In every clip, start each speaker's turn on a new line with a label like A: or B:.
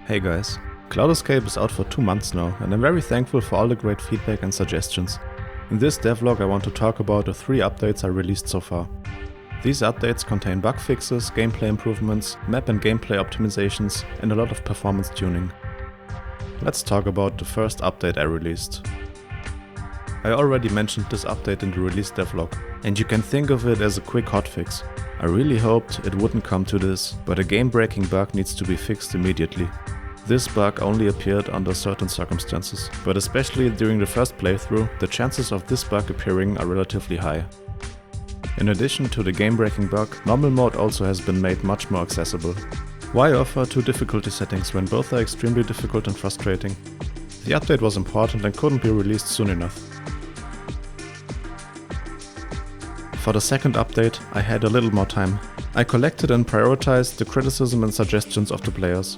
A: Hey guys, Cloud Escape is out for 2 months now, and I'm very thankful for all the great feedback and suggestions. In this devlog I want to talk about the 3 updates I released so far. These updates contain bug fixes, gameplay improvements, map and gameplay optimizations, and a lot of performance tuning. Let's talk about the first update I released. I already mentioned this update in the release devlog, and you can think of it as a quick hotfix. I really hoped it wouldn't come to this, but a game-breaking bug needs to be fixed immediately. This bug only appeared under certain circumstances, but especially during the first playthrough, the chances of this bug appearing are relatively high. In addition to the game-breaking bug, normal mode also has been made much more accessible. Why offer 2 difficulty settings when both are extremely difficult and frustrating? The update was important and couldn't be released soon enough. For the second update, I had a little more time. I collected and prioritized the criticism and suggestions of the players.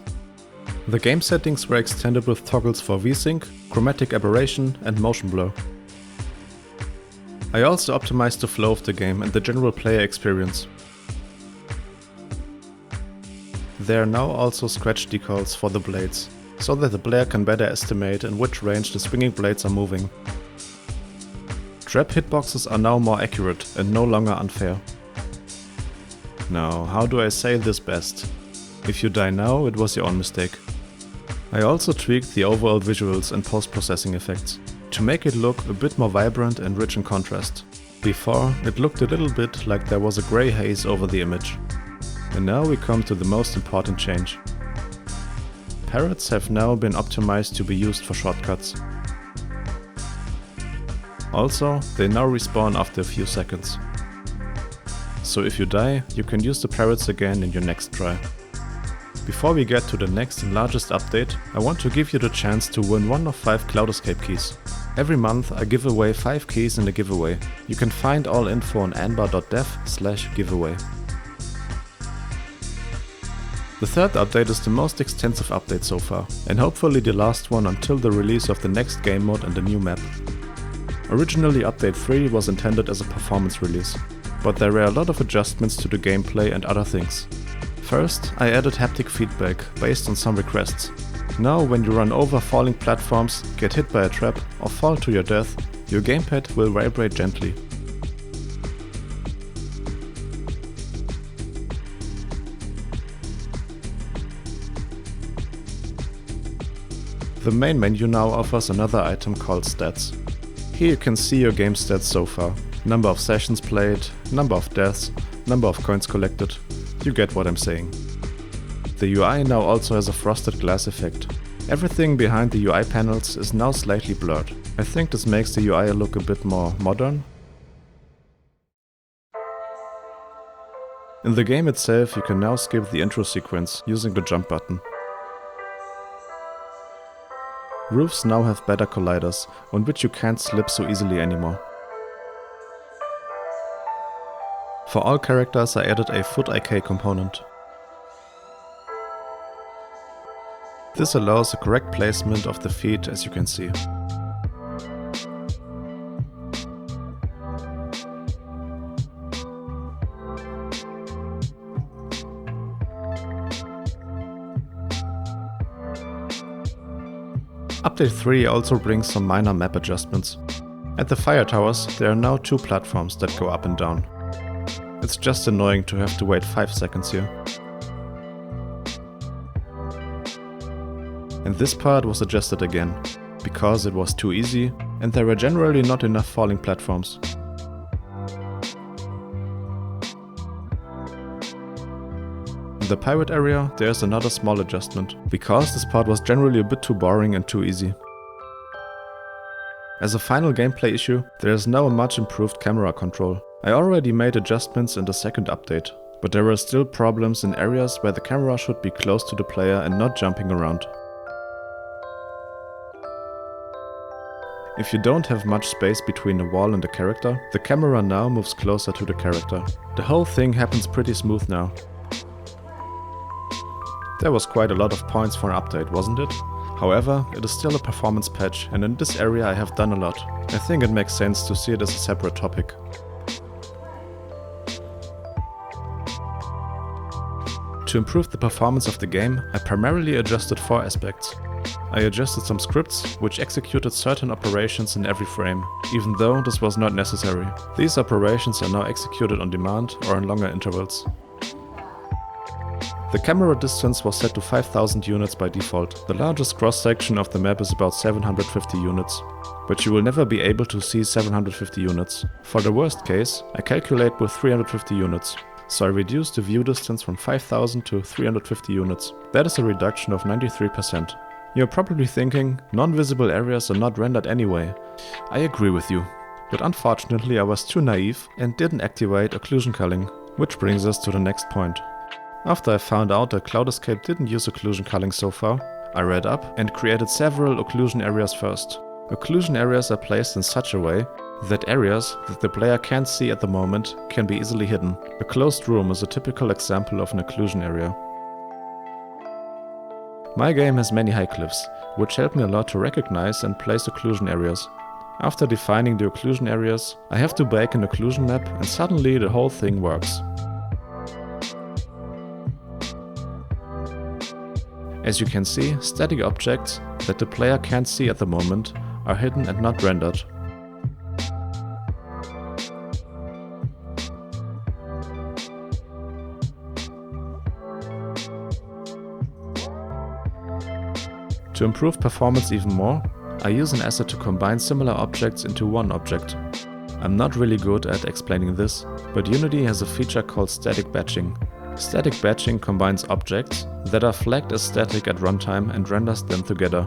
A: The game settings were extended with toggles for VSync, chromatic aberration and motion blur. I also optimized the flow of the game and the general player experience. There are now also scratch decals for the blades, so that the player can better estimate in which range the swinging blades are moving. Trap hitboxes are now more accurate and no longer unfair. Now, how do I say this best? If you die now, it was your own mistake. I also tweaked the overall visuals and post-processing effects, to make it look a bit more vibrant and rich in contrast. Before, it looked a little bit like there was a grey haze over the image. And now we come to the most important change. Parrots have now been optimized to be used for shortcuts. Also, they now respawn after a few seconds. So if you die, you can use the parrots again in your next try. Before we get to the next and largest update, I want to give you the chance to win one of 5 Cloud Escape keys. Every month I give away 5 keys in the giveaway. You can find all info on anbar.dev/giveaway. The third update is the most extensive update so far, and hopefully the last one until the release of the next game mode and the new map. Originally update 3 was intended as a performance release, but there were a lot of adjustments to the gameplay and other things. First, I added haptic feedback based on some requests. Now when you run over falling platforms, get hit by a trap or fall to your death, your gamepad will vibrate gently. The main menu now offers another item called stats. Here you can see your game stats so far. Number of sessions played, number of deaths, number of coins collected. You get what I'm saying. The UI now also has a frosted glass effect. Everything behind the UI panels is now slightly blurred. I think this makes the UI look a bit more modern. In the game itself you can now skip the intro sequence using the jump button. Roofs now have better colliders, on which you can't slip so easily anymore. For all characters I added a foot IK component. This allows the correct placement of the feet, as you can see. Update 3 also brings some minor map adjustments. At the fire towers there are now 2 platforms that go up and down. It's just annoying to have to wait 5 seconds here. And this part was adjusted again, because it was too easy and there were generally not enough falling platforms. In the pirate area there's another small adjustment, because this part was generally a bit too boring and too easy. As a final gameplay issue, there is now a much improved camera control. I already made adjustments in the second update, but there are still problems in areas where the camera should be close to the player and not jumping around. If you don't have much space between the wall and the character, the camera now moves closer to the character. The whole thing happens pretty smooth now. There was quite a lot of points for an update, wasn't it? However, it is still a performance patch, and in this area I have done a lot. I think it makes sense to see it as a separate topic. To improve the performance of the game, I primarily adjusted 4 aspects. I adjusted some scripts, which executed certain operations in every frame, even though this was not necessary. These operations are now executed on demand or in longer intervals. The camera distance was set to 5000 units by default. The largest cross-section of the map is about 750 units, but you will never be able to see 750 units. For the worst case, I calculate with 350 units. So I reduced the view distance from 5000 to 350 units. That is a reduction of 93%. You're probably thinking, non-visible areas are not rendered anyway. I agree with you, but unfortunately I was too naive and didn't activate occlusion culling, which brings us to the next point. After I found out that Cloud Escape didn't use occlusion culling so far, I read up and created several occlusion areas first. Occlusion areas are placed in such a way that areas that the player can't see at the moment can be easily hidden. A closed room is a typical example of an occlusion area. My game has many high cliffs, which help me a lot to recognize and place occlusion areas. After defining the occlusion areas, I have to bake an occlusion map and suddenly the whole thing works. As you can see, static objects that the player can't see at the moment are hidden and not rendered. To improve performance even more, I use an asset to combine similar objects into one object. I'm not really good at explaining this, but Unity has a feature called static batching. Static batching combines objects that are flagged as static at runtime and renders them together.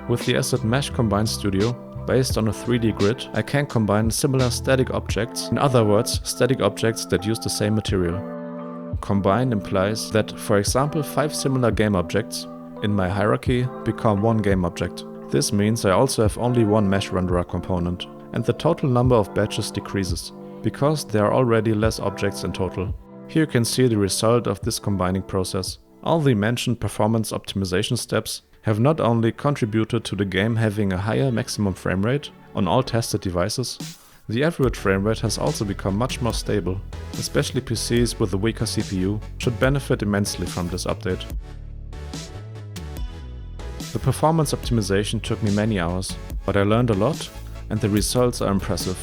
A: With the asset Mesh Combine Studio, based on a 3D grid, I can combine similar static objects, in other words, static objects that use the same material. Combine implies that, for example, 5 similar game objects in my hierarchy become one game object. This means I also have only one mesh renderer component, and the total number of batches decreases, because there are already less objects in total. Here you can see the result of this combining process. All the mentioned performance optimization steps have not only contributed to the game having a higher maximum frame rate on all tested devices, the average frame rate has also become much more stable. Especially PCs with a weaker CPU should benefit immensely from this update. The performance optimization took me many hours, but I learned a lot and the results are impressive.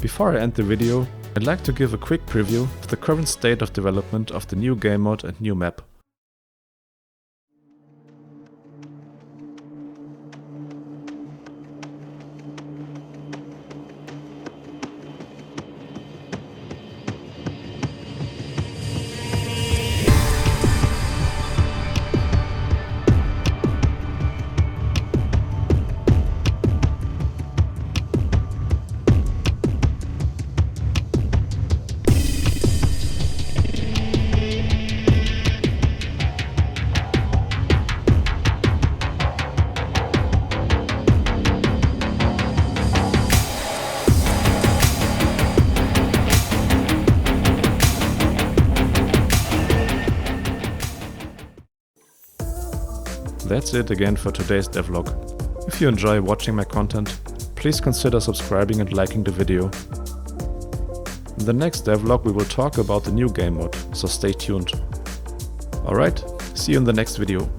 A: Before I end the video, I'd like to give a quick preview of the current state of development of the new game mode and new map. That's it again for today's devlog. If you enjoy watching my content, please consider subscribing and liking the video. In the next devlog we will talk about the new game mode, so stay tuned. Alright, see you in the next video.